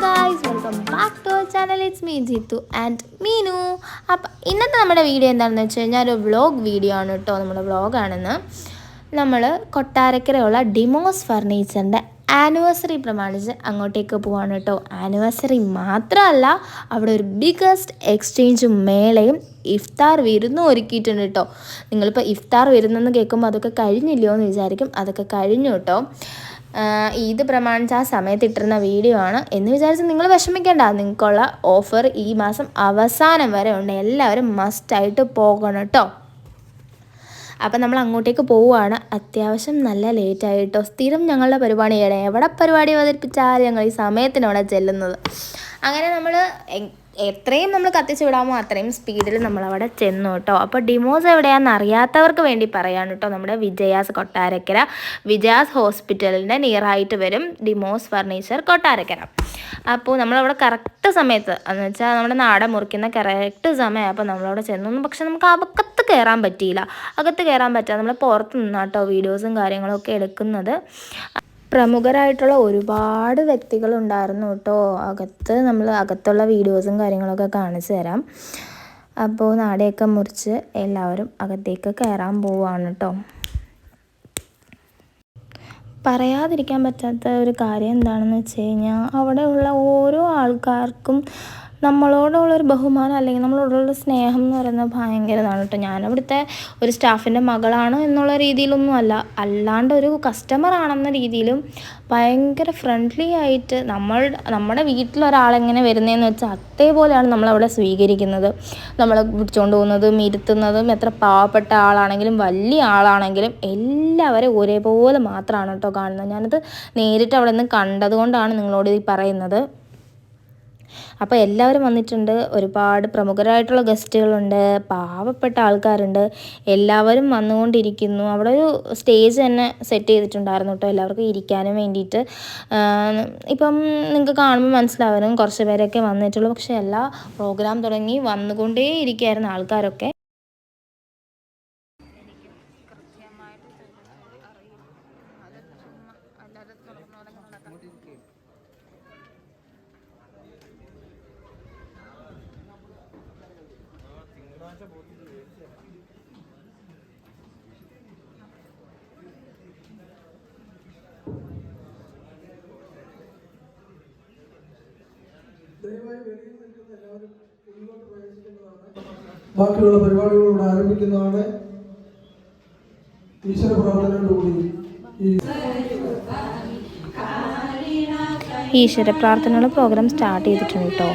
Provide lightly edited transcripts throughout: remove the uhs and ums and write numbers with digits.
Guys, welcome back to our channel. It's me Jithu and Meenu. അപ്പം ഇന്നത്തെ നമ്മുടെ വീഡിയോ എന്താണെന്ന് വെച്ച് കഴിഞ്ഞാൽ ഒരു വ്ളോഗ് വീഡിയോ ആണ് കേട്ടോ. നമ്മുടെ വ്ളോഗാണെന്ന് നമ്മൾ കൊട്ടാരക്കരയുള്ള ഡിമോസ് ഫർണിച്ചറിൻ്റെ ആനിവേഴ്സറി പ്രമാണിച്ച് അങ്ങോട്ടേക്ക് പോവാണ് കേട്ടോ. ആനിവേഴ്സറി മാത്രമല്ല, അവിടെ ഒരു ബിഗ്ഗസ്റ്റ് എക്സ്ചേഞ്ച് മേളയും ഇഫ്താർ വിരുന്നും ഒരുക്കിയിട്ടുണ്ട് കേട്ടോ. നിങ്ങളിപ്പോൾ ഇഫ്താർ വിരുന്നെന്ന് കേൾക്കുമ്പോൾ അതൊക്കെ കഴിഞ്ഞില്ലയോ എന്ന് വിചാരിക്കും. അതൊക്കെ കഴിഞ്ഞു കേട്ടോ. ഈദ് പ്രമാണിച്ച് ആ സമയത്ത് ഇട്ടിരുന്ന വീഡിയോ ആണ് എന്ന് വിചാരിച്ച് നിങ്ങൾ വിഷമിക്കേണ്ട. നിങ്ങൾക്കുള്ള ഓഫർ ഈ മാസം അവസാനം വരെ ഉണ്ട്. എല്ലാവരും മസ്റ്റായിട്ട് പോകണം കേട്ടോ. അപ്പം നമ്മൾ അങ്ങോട്ടേക്ക് പോവുകയാണ്. അത്യാവശ്യം നല്ല ലേറ്റായിട്ടോ. സ്ഥിരം ഞങ്ങളുടെ പരിപാടിയാണ്, എവിടെ പരിപാടി അവതരിപ്പിച്ചാലും ഞങ്ങൾ ഈ സമയത്തിനവിടെ ചെല്ലുന്നത്. അങ്ങനെ നമ്മൾ എത്രയും നമ്മൾ കത്തിച്ച് വിടാമോ അത്രയും സ്പീഡിൽ നമ്മളവിടെ ചെന്നു കേട്ടോ. അപ്പോൾ ഡിമോസ് എവിടെയാണെന്ന് അറിയാത്തവർക്ക് വേണ്ടി പറയാണ് കേട്ടോ. നമ്മുടെ വിജയാസ് കൊട്ടാരക്കര, വിജയാസ് ഹോസ്പിറ്റലിൻ്റെ നിയറായിട്ട് വരും ഡിമോസ് ഫർണിച്ചർ കൊട്ടാരക്കര. അപ്പോൾ നമ്മളവിടെ കറക്റ്റ് സമയത്ത് എന്ന് വെച്ചാൽ നമ്മുടെ നാടൻ മുറിക്കുന്ന കറക്റ്റ് സമയം. അപ്പോൾ നമ്മളവിടെ ചെന്നു. പക്ഷെ നമുക്ക് അകത്ത് കയറാൻ പറ്റിയില്ല. അകത്ത് കയറാൻ പറ്റാതെ നമ്മൾ പുറത്ത് നിന്നാട്ടോ വീഡിയോസും കാര്യങ്ങളൊക്കെ എടുക്കുന്നത്. പ്രമുഖരായിട്ടുള്ള ഒരുപാട് വ്യക്തികളുണ്ടായിരുന്നു കേട്ടോ അകത്ത്. നമ്മൾ അകത്തുള്ള വീഡിയോസും കാര്യങ്ങളൊക്കെ കാണിച്ചു തരാം. അപ്പോൾ നാടയൊക്കെ മുറിച്ച് എല്ലാവരും അകത്തേക്ക് കയറാൻ പോവുകയാണ് കേട്ടോ. പറയാതിരിക്കാൻ പറ്റാത്ത ഒരു കാര്യം എന്താണെന്ന് വെച്ച് കഴിഞ്ഞാൽ അവിടെയുള്ള ഓരോ ആൾക്കാർക്കും നമ്മളോടുള്ളൊരു ബഹുമാനം അല്ലെങ്കിൽ നമ്മളോടുള്ള സ്നേഹം എന്ന് പറയുന്നത് ഭയങ്കരതാണ് കേട്ടോ. ഞാനവിടുത്തെ ഒരു സ്റ്റാഫിൻ്റെ മകളാണ് എന്നുള്ള രീതിയിലൊന്നും അല്ലാണ്ട് ഒരു കസ്റ്റമർ ആണെന്ന രീതിയിലും ഭയങ്കര ഫ്രണ്ട്ലി ആയിട്ട് നമ്മുടെ വീട്ടിലൊരാളെങ്ങനെ വരുന്നതെന്ന് വെച്ചാൽ അതേപോലെയാണ് നമ്മളവിടെ സ്വീകരിക്കുന്നത്. നമ്മളെ പിടിച്ചുകൊണ്ട് പോകുന്നതും ഇരുത്തുന്നതും എത്ര പാവപ്പെട്ട ആളാണെങ്കിലും വലിയ ആളാണെങ്കിലും എല്ലാവരും ഒരേപോലെ മാത്രമാണ് കേട്ടോ കാണുന്നത്. ഞാനത് നേരിട്ട് അവിടെ നിന്ന് കണ്ടതുകൊണ്ടാണ് നിങ്ങളോട് ഈ പറയുന്നത്. അപ്പോൾ എല്ലാവരും വന്നിട്ടുണ്ട്. ഒരുപാട് പ്രമുഖരായിട്ടുള്ള ഗസ്റ്റുകളുണ്ട്, പാവപ്പെട്ട ആൾക്കാരുണ്ട്, എല്ലാവരും വന്നുകൊണ്ടിരിക്കുന്നു. അവിടെ ഒരു സ്റ്റേജ് തന്നെ സെറ്റ് ചെയ്തിട്ടുണ്ടായിരുന്നു കേട്ടോ എല്ലാവർക്കും ഇരിക്കാനും വേണ്ടിയിട്ട്. ഇപ്പം നിങ്ങൾക്ക് കാണുമ്പോൾ മനസ്സിലാവാനും കുറച്ച് പേരൊക്കെ വന്നിട്ടുള്ളൂ. പക്ഷേ എല്ലാ പ്രോഗ്രാം തുടങ്ങി വന്നുകൊണ്ടേ ഇരിക്കുകയായിരുന്നു ആൾക്കാരൊക്കെ. ബാക്കിയുള്ള പരിപാടികളോട് ആരംഭിക്കുന്നതാണ്. ഈശ്വര പ്രാർത്ഥനയോടുകൂടി ഈശ്വര പ്രാർത്ഥനയുടെ പ്രോഗ്രാം സ്റ്റാർട്ട് ചെയ്തിട്ടുണ്ട് കേട്ടോ.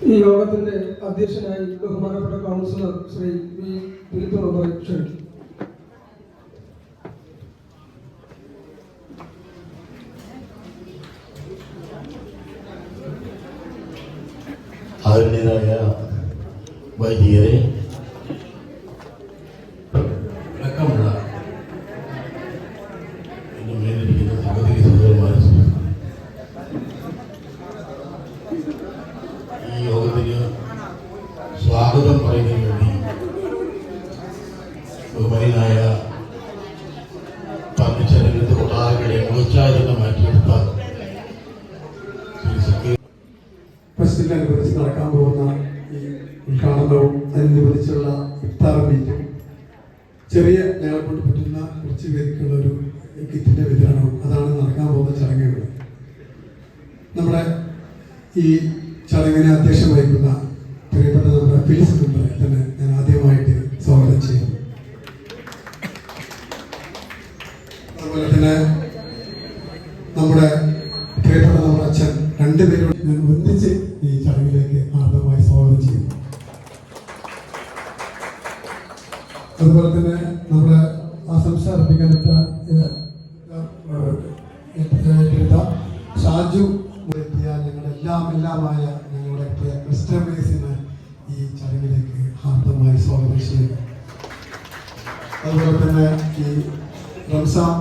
ഈ യോഗത്തിന്റെ അധ്യക്ഷനായി ബഹുമാനപ്പെട്ട കൗൺസിലർ ശ്രീ വി ഫിലിപ്പ് ക്ഷണിക്കും. ആദരണീയരായ വൈദികരെ, അടക്കമുള്ള എന്റെ മേലിരിക്കുന്ന സഹോദരി സഹോദരന്മാരെ, ഈ യോഗത്തിന് സ്വാഗതം പറയുന്നതിന് വേണ്ടി ബഹുമാനായ ഫർണിച്ചർ രംഗത്ത് കൊട്ടാരക്കരയെ മുഖച്ഛായ മാറ്റിയെടുത്ത പ്രസിദ്ധനുസരിച്ച് നടക്കാൻ പോകുന്ന ഈ ഉദ്ഘാടനവും അതിനനുബന്ധിച്ചുള്ള ഇഫ്താർ മീറ്റും ചെറിയ ഞങ്ങളെ കൊണ്ട് പറ്റുന്ന കുറച്ച് പേർക്കുള്ള ഒരു കിറ്റിന്റെ വിതരണവും അതാണ് നടക്കാൻ പോകുന്ന ചടങ്ങുകൾ. നമ്മുടെ ഈ ചടങ്ങിനെ അധ്യക്ഷം വഹിക്കുന്ന പ്രിയപ്പെട്ട നമ്മുടെ ഫിലിസ് മെമ്പറെ തന്നെ ഞാൻ ആദ്യമായിട്ട് സ്വാഗതം ചെയ്യുന്നു. അതുപോലെ തന്നെ നമ്മുടെ പ്രിയപ്പെട്ട നമ്മുടെ അച്ഛൻ രണ്ടുപേരും ഞാൻ ഒന്നിച്ച് ഈ ചടങ്ങിലേക്ക് ആർദ്രമായി സ്വാഗതം ചെയ്യുന്നു. അതുപോലെ തന്നെ സ്ഥാപിക്കപ്പെട്ട ഷാജു എത്തിയ ഞങ്ങളെല്ലാമായ ഞങ്ങളുടെ മിസ്റ്റർ മേസിന് ഈ ചടങ്ങിലേക്ക് ഹാർദമായി സ്വാഗതം ചെയ്യുന്നു. അതുപോലെ തന്നെ ഈ റംസാൻ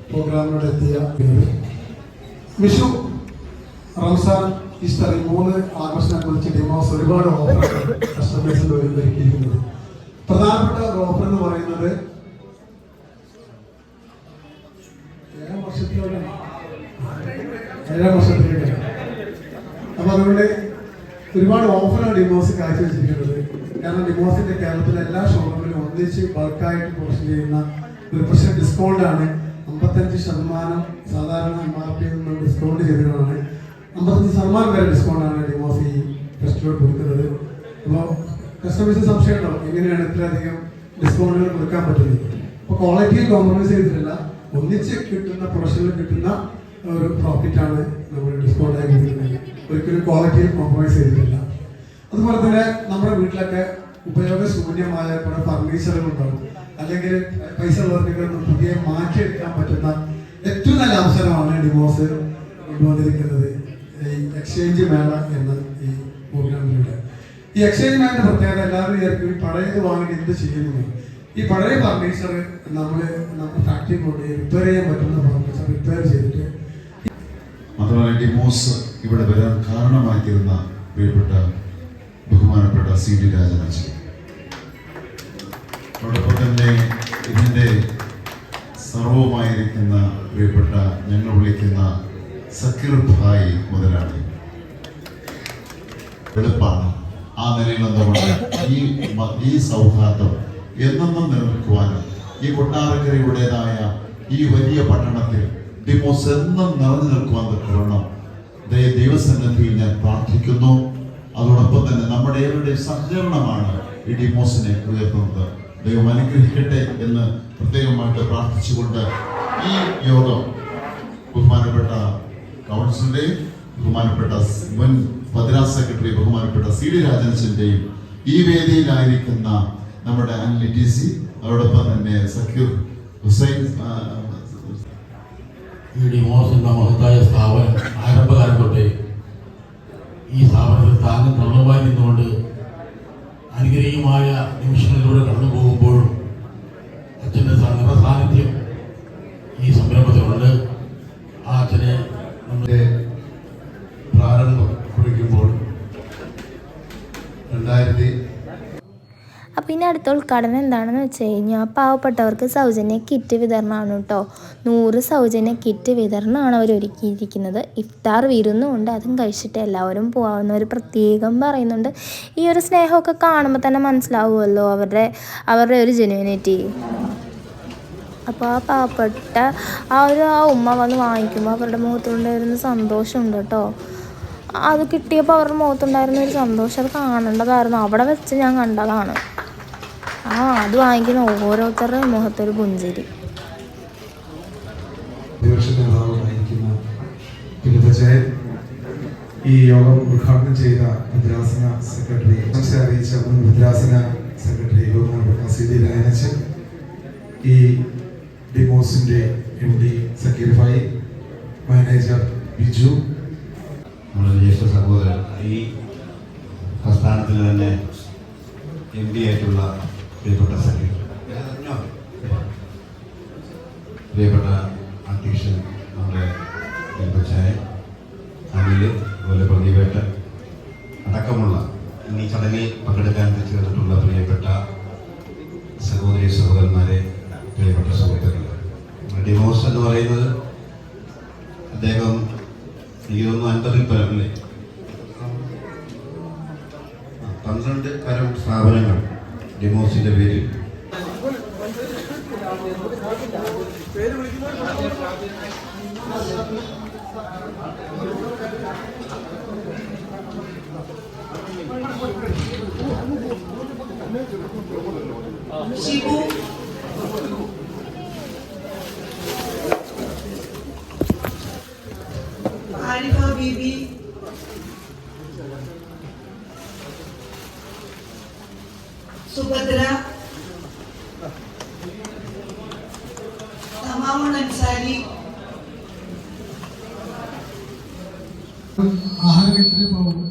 പ്രോഗ്രാമിലൂടെ എത്തിയ വിഷു, റംസാൻ, ഈസ്റ്റർ ഈ 3 ആഘോഷങ്ങളെ കുറിച്ച് ഡിമോസ് ഒരുപാട് ഓഫറുകൾ കസ്റ്റമേഴ്സിന് ഒരുക്കിയിരിക്കുന്നത്. പ്രധാനപ്പെട്ട ഒരു ഓഫർ എന്ന് പറയുന്നത് 7 വർഷത്തിലേക്ക്. അപ്പൊ അതുകൊണ്ട് ഒരുപാട് ഓഫറാണ് ഡിമോസ് കാഴ്ചവെച്ചിരിക്കുന്നത്. കാരണം ഡിമോസിന്റെ കേരളത്തിലെ എല്ലാ ഷോറൂമിലും ഒന്നിച്ച് ബൾക്കായിട്ട് പ്രൊഡക്ഷൻ ചെയ്യുന്ന ഒരു % ഡിസ്കൗണ്ടാണ്. 55% സാധാരണ MRP നിന്ന് ഡിസ്കൗണ്ട് ചെയ്തതാണ്. 55% വരെ ഡിസ്കൗണ്ടാണ് ഡിമോസ് ഈ ഫെസ്റ്റിവൽ കൊടുക്കുന്നത്. അപ്പോൾ കസ്റ്റമേഴ്സ് സംശയം ഉണ്ടാവും, എങ്ങനെയാണ് ഇത്രയധികം ഡിസ്കൗണ്ടുകൾ കൊടുക്കാൻ പറ്റുന്നത്. അപ്പോൾ ക്വാളിറ്റിയിൽ കോംപ്രമൈസ് ചെയ്തിട്ടില്ല, ഒന്നിച്ച് കിട്ടുന്ന പ്രൊഡക്ഷനിൽ കിട്ടുന്ന ഒരു പ്രോഫിറ്റാണ് നമ്മൾ ഡിസ്കൗണ്ടായി കൊടുക്കുന്നത്. ഒരിക്കലും ക്വാളിറ്റിയിൽ കോംപ്രമൈസ് ചെയ്തിട്ടില്ല. അതുപോലെ തന്നെ നമ്മുടെ വീട്ടിലൊക്കെ ഉപയോഗശൂന്യമായ പല ഫർണിച്ചറുകൾ ഉണ്ടാവും, അല്ലെങ്കിൽ പൈസ ഉള്ളവർക്ക് പുതിയ മാറ്റിയെടുക്കാൻ പറ്റുന്ന ഏറ്റവും നല്ല അവസരമാണ് ഡിമോസ് കൊണ്ടുവന്നിരിക്കുന്നത് ഈ എക്സ്ചേഞ്ച് മേള എന്ന ഈ പ്രോഗ്രാമിലൂടെ. ഈ എക്സ്ചേഞ്ച് മേളയുടെ പ്രത്യേകത എല്ലാവരും വിചാരിക്കും ഈ പഴയത് വാങ്ങിയിട്ട് എന്ത് ചെയ്യുന്നു. ഈ പഴയ ഫർണിച്ചർ നമ്മുടെ ഫാക്ടറി കൊണ്ട് റിപ്പയർ ചെയ്യാൻ പറ്റുന്ന ഫർണിച്ചർ റിപ്പയർ ചെയ്തിട്ട് മാത്രമല്ല ഡിമോസ് ഇവിടെ വരാൻ കാരണമായി തീർന്ന പ്രിയപ്പെട്ട ബഹുമാനപ്പെട്ട CD രാജനാച്ചൻ, അതോടൊപ്പം തന്നെ ഇതിൻ്റെ സർവമായിരിക്കുന്ന പ്രിയപ്പെട്ട ഞങ്ങൾ വിളിക്കുന്ന സക്കീർ ഭായ് മുതലാളി. എളുപ്പമാണ് ആ നിലയിൽ എന്തുകൊണ്ട് ഈ സൗഹാർദ്ദം എന്നെന്നും നിലനിൽക്കുവാനും ഈ കൊട്ടാരക്കരയുടേതായ ഈ വലിയ പട്ടണത്തിൽ ഡിമോസ് എന്നും നിറഞ്ഞു നിൽക്കുവാൻ തക്കവണ്ണം ദൈവസന്നിധിയിൽ ഞാൻ പ്രാർത്ഥിക്കുന്നു. അതോടൊപ്പം തന്നെ നമ്മുടെ ഏവരുടെയും സഹകരണമാണ് ഈ ഡിമോസിനെ ഉയർത്തുന്നത്. ദൈവം അനുഗ്രഹിക്കട്ടെ എന്ന് പ്രത്യേകമായിട്ട് പ്രാർത്ഥിച്ചുകൊണ്ട് ഈ യോഗം ബഹുമാനപ്പെട്ട കൗൺസിലിന്റെയും ബഹുമാനപ്പെട്ട മുൻ ഭദ്രാസ് സെക്രട്ടറി ബഹുമാനപ്പെട്ട CD രാജൻസിന്റെയും ഈ വേദിയിലായിരിക്കുന്ന നമ്മുടെ അനിൽ TC, അതോടൊപ്പം തന്നെ സക്കീർ ഹുസൈൻ, ഈ ഡിമോസ് എന്ന മഹത്തായ സ്ഥാപനം ആരംഭകാലം തൊട്ടേ ഈ സ്ഥാപനത്തിൽ താങ്ങും തള്ളുമായി നിന്നുകൊണ്ട് അനുഗ്രഹീയമായ നിമിഷങ്ങളിലൂടെ കടന്നു പോകുമ്പോഴും അച്ഛൻ്റെ സാന്നിധ്യം ഈ സംരംഭത്തിലുണ്ട്. ആ അച്ഛനെ നമ്മുടെ പ്രാരംഭം കുറിക്കുമ്പോൾ 2000 അപ്പോൾ ഇനി അടുത്ത ഉദ്ഘാടനം എന്താണെന്ന് വെച്ച് കഴിഞ്ഞാൽ പാവപ്പെട്ടവർക്ക് സൗജന്യ കിറ്റ് വിതരണമാണ് കേട്ടോ. 100 സൗജന്യ കിറ്റ് വിതരണമാണ് അവർ ഒരുക്കിയിരിക്കുന്നത്. ഇഫ്താർ വിരുന്നുണ്ട്, അതും കഴിച്ചിട്ട് എല്ലാവരും പോകാവുന്ന ഒരു പ്രത്യേകം പറയുന്നുണ്ട്. ഈ ഒരു സ്നേഹമൊക്കെ കാണുമ്പോൾ തന്നെ മനസ്സിലാവുമല്ലോ അവരുടെ ഒരു ജെന്യുവിനിറ്റി. അപ്പോൾ ആ പാവപ്പെട്ട ആ ഉമ്മ വന്ന് വാങ്ങിക്കുമ്പോൾ അവരുടെ മുഖത്തുണ്ടായിരുന്ന സന്തോഷമുണ്ട് കേട്ടോ. അത് കിട്ടിയപ്പോൾ അവരുടെ മുഖത്തുണ്ടായിരുന്ന ഒരു സന്തോഷം അത് കാണേണ്ടതായിരുന്നു. അവിടെ വെച്ച് ഞാൻ കണ്ടതാണ്. അത് വാങ്ങിക്കുന്ന ഓരോരുത്തരുടെ മുഖത്തൊരു പുഞ്ചിരി. ഈ യോഗം ഉദ്ഘാടനം ചെയ്ത ഭദ്രാസന സെക്രട്ടറി അറിയിച്ച മുൻ ഭദ്രാസന സെക്രട്ടറി ബഹുമാനപ്പെട്ട CD രാജനാച്ചൻ, ഈ ഡിമോസിന്റെ MD സക്കീർ ഭായ്, മാനേജർ ബിജു, നമ്മുടെ ജ്യേഷ്ഠ സഹോദരൻ, ഈ പ്രസ്ഥാനത്തിൽ തന്നെ MD ആയിട്ടുള്ള പ്രിയപ്പെട്ട സഖി, പ്രിയപ്പെട്ട അധ്യക്ഷൻ നമ്മുടെ ദീപച്ചായ, അനിൽ, അതുപോലെ പ്രതിവേട്ടൻ അടക്കമുള്ള ഈ ചടങ്ങിൽ പങ്കെടുക്കാൻ ചേർന്നിട്ടുള്ള പ്രിയപ്പെട്ട സഹോദരി സഹോദരന്മാരെ, പ്രിയപ്പെട്ട സുഹൃത്തുക്കൾ. ഡിമോസ് എന്ന് പറയുന്നത് അദ്ദേഹം എനിക്ക് തോന്നുന്നു 50-ൽ പരം അല്ലേ 12 തരം സ്ഥാപനങ്ങൾ ഡിമോസിന്റെ പേരിൽ ഷിബു, ആരിഫ ബീബി, സുഭദ്ര, എല്ലാവരും ആഹാരം കഴിച്ചിട്ട് പോകും.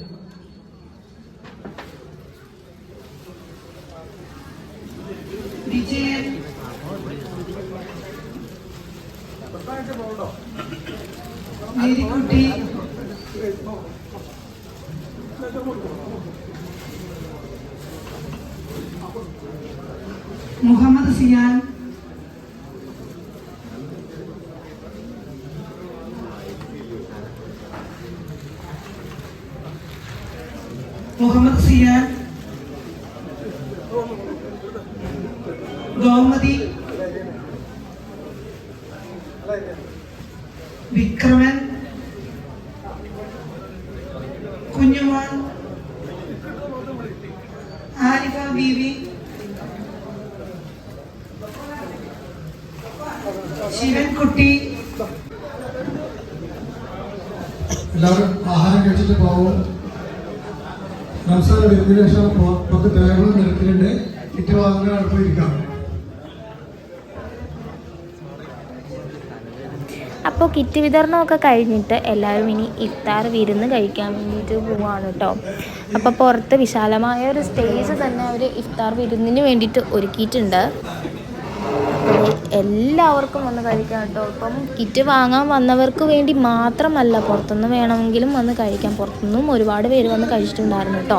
വിജയൻ, മേരിക്കുട്ടി, മുഹമ്മദ് സിയാൻ, ഗോമതി, വിക്രമൻ, കുഞ്ഞുമോൻ, ആരിഫ ബീവി, ശിവൻകുട്ടി. എല്ലാവരും ആഹാരം കഴിച്ചിട്ട് പോകും. റംസാൻ വരുന്നതിന് ശേഷം നമുക്ക് ടേബിൾ നിരത്തിലുണ്ട്. കിറ്റ് വാങ്ങുന്ന അടുത്ത് ഇരിക്കാം. അപ്പോൾ കിറ്റ് വിതരണമൊക്കെ കഴിഞ്ഞിട്ട് എല്ലാവരും ഇനി ഇഫ്താർ വിരുന്ന് കഴിക്കാൻ വേണ്ടിയിട്ട് പോവാണ് കേട്ടോ. അപ്പോൾ പുറത്ത് വിശാലമായ ഒരു സ്റ്റേജ് തന്നെ അവർ ഇഫ്താർ വിരുന്നിന് വേണ്ടിയിട്ട് ഒരുക്കിയിട്ടുണ്ട്. എല്ലാവർക്കും വന്ന് കഴിക്കാം കേട്ടോ. ഇപ്പം കിറ്റ് വാങ്ങാൻ വന്നവർക്ക് വേണ്ടി മാത്രമല്ല, പുറത്തുനിന്ന് വേണമെങ്കിലും വന്ന് കഴിക്കാം. പുറത്തുനിന്നും ഒരുപാട് പേര് വന്ന് കഴിച്ചിട്ടുണ്ടായിരുന്നു കേട്ടോ.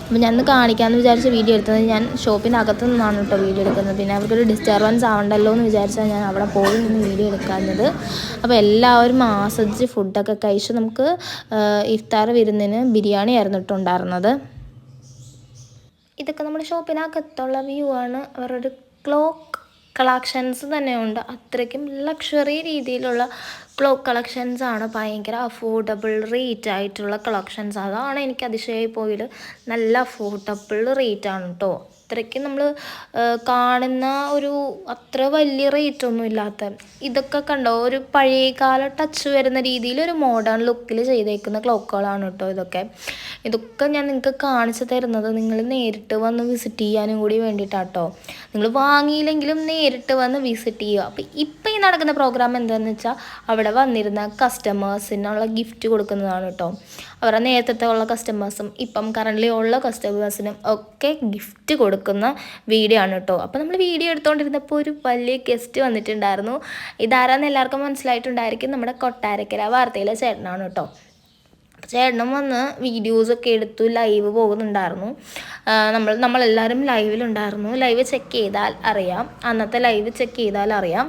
അപ്പോൾ ഞാൻ കാണിക്കാമെന്ന് വിചാരിച്ച വീഡിയോ എടുത്തത് ഞാൻ ഷോപ്പിനകത്ത് നിന്നാണ് കേട്ടോ വീഡിയോ എടുക്കുന്നത്. പിന്നെ അവർക്കൊരു ഡിസ്റ്റർബൻസ് ആവണ്ടല്ലോ എന്ന് വിചാരിച്ചാൽ ഞാൻ അവിടെ പോയി നിന്ന് വീഡിയോ എടുക്കാഞ്ഞത്. അപ്പോൾ എല്ലാവരും ആസ്വദിച്ച് ഫുഡൊക്കെ കഴിച്ച് നമുക്ക് ഇഫ്താർ വിരുന്നിന് ബിരിയാണി ആയിരുന്നു ഇട്ടുണ്ടായിരുന്നത്. ഇതൊക്കെ നമ്മുടെ ഷോപ്പിനകത്തുള്ള വ്യൂ ആണ്. അവരുടെ ക്ലോക്ക് കളക്ഷൻസ് തന്നെയുണ്ട്. അത്രയ്ക്കും ലക്ഷറി രീതിയിലുള്ള ക്ലോക്ക് കളക്ഷൻസാണ്. ഭയങ്കര അഫോർഡബിൾ റേറ്റ് ആയിട്ടുള്ള കളക്ഷൻസ്. അതാണ് എനിക്ക് അതിശയമായി പോയിൽ. നല്ല അഫോർഡബിൾ റേറ്റാണ് കേട്ടോ. അത്രയ്ക്ക് നമ്മൾ കാണുന്ന ഒരു അത്ര വലിയ റേറ്റൊന്നും ഇല്ലാത്ത ഇതൊക്കെ കണ്ടോ, ഒരു പഴയകാല ടച്ച് വരുന്ന രീതിയിൽ ഒരു മോഡേൺ ലുക്കിൽ ചെയ്തേക്കുന്ന ക്ലോക്കുകളാണ് കേട്ടോ ഇതൊക്കെ ഞാൻ നിങ്ങൾക്ക് കാണിച്ചു തരുന്നത് നിങ്ങൾ നേരിട്ട് വന്ന് വിസിറ്റ് ചെയ്യാനും കൂടി വേണ്ടിയിട്ടാട്ടോ. നിങ്ങൾ വാങ്ങിയില്ലെങ്കിലും നേരിട്ട് വന്ന് വിസിറ്റ് ചെയ്യുക. അപ്പോൾ ഇപ്പം ഈ നടക്കുന്ന പ്രോഗ്രാം എന്താണെന്ന് വെച്ചാൽ അവിടെ വന്നിരുന്ന കസ്റ്റമേഴ്സിനുള്ള ഗിഫ്റ്റ് കൊടുക്കുന്നതാണ് കേട്ടോ. അവരുടെ നേരത്തെ ഉള്ള കസ്റ്റമേഴ്സും ഇപ്പം കറൻ്റ്ലി ഉള്ള കസ്റ്റമേഴ്സിനും ഒക്കെ ഗിഫ്റ്റ് കൊടുക്കുന്ന വീഡിയോ ആണ് കേട്ടോ. അപ്പോൾ നമ്മൾ വീഡിയോ എടുത്തുകൊണ്ടിരുന്നപ്പോൾ ഒരു വലിയ ഗസ്റ്റ് വന്നിട്ടുണ്ടായിരുന്നു. ഇതാരാന്ന് എല്ലാവർക്കും മനസ്സിലായിട്ടുണ്ടായിരിക്കും. നമ്മുടെ കൊട്ടാരക്കര വാർത്തയിലെ ചേട്ടനാണ് കേട്ടോ. ചേട്ടനും വന്ന് വീഡിയോസൊക്കെ എടുത്തു ലൈവ് പോകുന്നുണ്ടായിരുന്നു. നമ്മളെല്ലാവരും ലൈവിലുണ്ടായിരുന്നു. ലൈവ് ചെക്ക് ചെയ്താൽ അറിയാം, അന്നത്തെ ലൈവ് ചെക്ക് ചെയ്താൽ അറിയാം.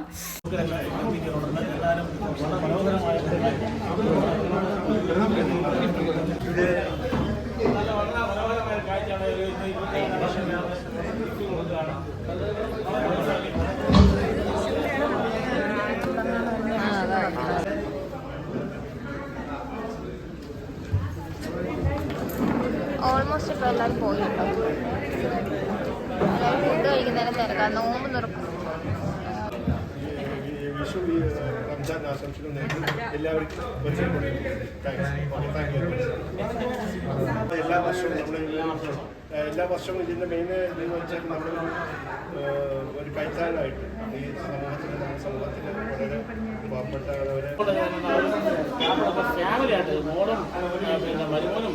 ഓൾമോസ്റ്റ് ഇപ്പോൾ എല്ലാവരും പോയിട്ടോ. എല്ലാവരും ഫുഡ് കഴിക്കുന്നതിന് തിരക്കാം. നോമ്പ് തുറക്കും. വിഷു റംസാൻ ആശംസകൾ എല്ലാവർക്കും എല്ലാ വർഷവും ഇതിൻ്റെ മെയിൻ ഇതെന്ന് വെച്ചാൽ നമ്മൾ ഒരു കൈത്താനായിട്ട് ഈ സമൂഹത്തിൽ വളരെ പാവപ്പെട്ടവരെ ഫാമിലിയായിട്ട് മോളും പിന്നെ മരുമോനും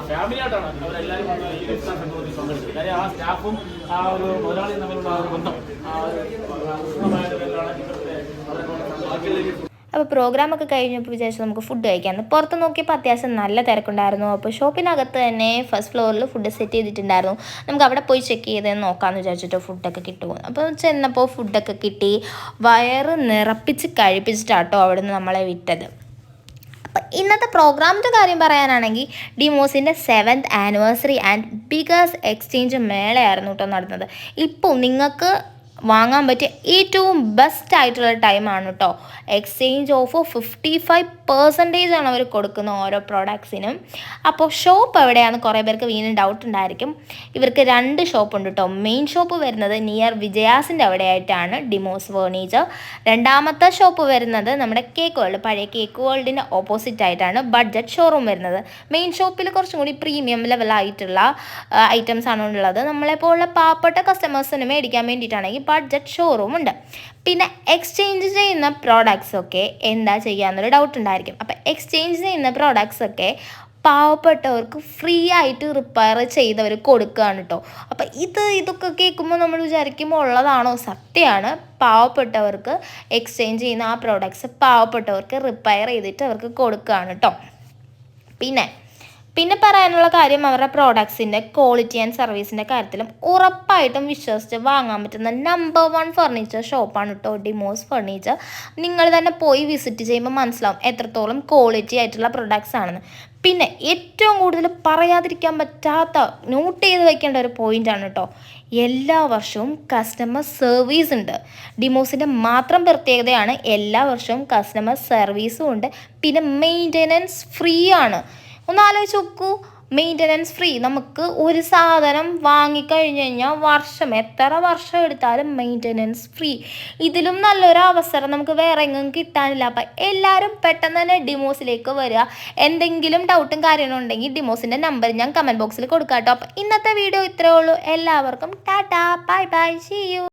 ഫാമിലിയായിട്ടാണ് അവരെല്ലാവരും ഈ ഇഫ്താർ സംഗമത്തിൽ പങ്കെടുത്തത്. കാര്യം ആ സ്റ്റാഫും ആ ഒരു മുതലാളിയും തമ്മിലുള്ള ആ ഒരു ബന്ധം ആ ഒരു അപ്പോൾ പ്രോഗ്രാമൊക്കെ കഴിഞ്ഞപ്പോൾ വിചാരിച്ചു നമുക്ക് ഫുഡ് കഴിക്കാമെന്ന്. പുറത്ത് നോക്കിയപ്പോൾ അത്യാവശ്യം നല്ല തിരക്കുണ്ടായിരുന്നു. അപ്പോൾ ഷോപ്പിനകത്ത് തന്നെ ഫസ്റ്റ് ഫ്ലോറിൽ ഫുഡ് സെറ്റ് ചെയ്തിട്ടുണ്ടായിരുന്നു. നമുക്ക് അവിടെ പോയി ചെക്ക് ചെയ്ത് നോക്കാമെന്ന് വിചാരിച്ചിട്ട് ഫുഡൊക്കെ കിട്ടുമോ. അപ്പോൾ ചെന്നപ്പോൾ ഫുഡൊക്കെ കിട്ടി. വയറ് നിറപ്പിച്ച് കഴിപ്പിച്ചിട്ടാട്ടോ അവിടെ നിന്ന് നമ്മളെ വിട്ടത്. അപ്പം ഇന്നത്തെ പ്രോഗ്രാമിൻ്റെ കാര്യം പറയാനാണെങ്കിൽ ഡിമോസിൻ്റെ 7th anniversary and biggest exchange മേളയായിരുന്നു കേട്ടോ നടന്നത്. ഇപ്പോൾ നിങ്ങൾക്ക് വാങ്ങാൻ പറ്റിയ ഏറ്റവും ബെസ്റ്റ് ആയിട്ടുള്ള ടൈമാണ് കേട്ടോ. എക്സ്ചേഞ്ച് ഓഫർ 55% ആണ് അവർ കൊടുക്കുന്ന ഓരോ പ്രോഡക്ട്സിനും. അപ്പോൾ ഷോപ്പ് എവിടെയാണെന്ന് കുറേ പേർക്ക് വീണ്ടും ഡൗട്ട് ഉണ്ടായിരിക്കും. ഇവർക്ക് 2 ഷോപ്പുണ്ട് കേട്ടോ. മെയിൻ ഷോപ്പ് വരുന്നത് നിയർ വിജയാസിൻ്റെ അവിടെയായിട്ടാണ് ഡിമോസ് ഫേർണിച്ചർ. രണ്ടാമത്തെ ഷോപ്പ് വരുന്നത് നമ്മുടെ കേക്ക് വേൾഡ്, പഴയ കേക്ക് വേൾഡിൻ്റെ ഓപ്പോസിറ്റ് ആയിട്ടാണ് ബഡ്ജറ്റ് ഷോറൂം വരുന്നത്. മെയിൻ ഷോപ്പിൽ കുറച്ചും കൂടി പ്രീമിയം ലെവലായിട്ടുള്ള ഐറ്റംസ് ആണ് ഉള്ളത്. നമ്മളെപ്പോലുള്ള പാവപ്പെട്ട കസ്റ്റമേഴ്സിന് മേടിക്കാൻ വേണ്ടിയിട്ടാണെങ്കിൽ ബഡ്ജറ്റ് ഷോറൂം ഉണ്ട്. പിന്നെ എക്സ്ചേഞ്ച് ചെയ്യുന്ന പ്രോഡക്ട്സ് ഒക്കെ എന്താ ചെയ്യാന്നൊരു ഡൗട്ട് ഉണ്ടായിരിക്കും. അപ്പോൾ എക്സ്ചേഞ്ച് ചെയ്യുന്ന പ്രോഡക്ട്സ് ഒക്കെ പാവപ്പെട്ടവർക്ക് ഫ്രീ ആയിട്ട് റിപ്പയർ ചെയ്തവർ കൊടുക്കുകയാണ് കേട്ടോ. അപ്പം ഇതൊക്കെ കേൾക്കുമ്പോൾ നമ്മൾ വിചാരിക്കുമ്പോൾ ഉള്ളതാണോ? സത്യമാണ്. പാവപ്പെട്ടവർക്ക് എക്സ്ചേഞ്ച് ചെയ്യുന്ന ആ പ്രോഡക്ട്സ് പാവപ്പെട്ടവർക്ക് റിപ്പയർ ചെയ്തിട്ട് അവർക്ക് കൊടുക്കുകയാണ് കേട്ടോ. പിന്നെ പറയാനുള്ള കാര്യം, അവരുടെ പ്രോഡക്ട്സിൻ്റെ ക്വാളിറ്റി ആൻഡ് സർവീസിൻ്റെ കാര്യത്തിലും ഉറപ്പായിട്ടും വിശ്വസിച്ച് വാങ്ങാൻ പറ്റുന്ന നമ്പർ 1 ഫർണിച്ചർ ഷോപ്പാണ് കേട്ടോ ഡിമോസ് ഫർണിച്ചർ. നിങ്ങൾ തന്നെ പോയി വിസിറ്റ് ചെയ്യുമ്പോൾ മനസ്സിലാവും എത്രത്തോളം ക്വാളിറ്റി ആയിട്ടുള്ള പ്രൊഡക്ട്സ് ആണെന്ന്. പിന്നെ ഏറ്റവും കൂടുതൽ പറയാതിരിക്കാൻ പറ്റാത്ത, നോട്ട് ചെയ്ത് വയ്ക്കേണ്ട ഒരു പോയിൻ്റാണ് കേട്ടോ, എല്ലാ വർഷവും കസ്റ്റമർ സർവീസ് ഉണ്ട്. ഡിമോസിൻ്റെ മാത്രം പ്രത്യേകതയാണ് എല്ലാ വർഷവും കസ്റ്റമർ സർവീസും ഉണ്ട്. പിന്നെ മെയിൻ്റെനൻസ് ഫ്രീ ആണ്. ഒന്ന് ആലോചിച്ച് നോക്കൂ, മെയിൻ്റെനൻസ് ഫ്രീ. നമുക്ക് ഒരു സാധനം വാങ്ങിക്കഴിഞ്ഞ് കഴിഞ്ഞാൽ എത്ര വർഷം എടുത്താലും മെയിൻ്റെനൻസ് ഫ്രീ. ഇതിലും നല്ലൊരു അവസരം നമുക്ക് വേറെ എങ്ങും കിട്ടാനില്ല. അപ്പം എല്ലാവരും പെട്ടെന്ന് തന്നെ ഡിമോസിലേക്ക് വരിക. എന്തെങ്കിലും ഡൗട്ടും കാര്യങ്ങളും ഉണ്ടെങ്കിൽ ഡിമോസിൻ്റെ നമ്പർ ഞാൻ കമൻറ്റ് ബോക്സിൽ കൊടുക്കാം കേട്ടോ. അപ്പം ഇന്നത്തെ വീഡിയോ ഇത്രയേ ഉള്ളൂ. എല്ലാവർക്കും tata, bye bye, see U.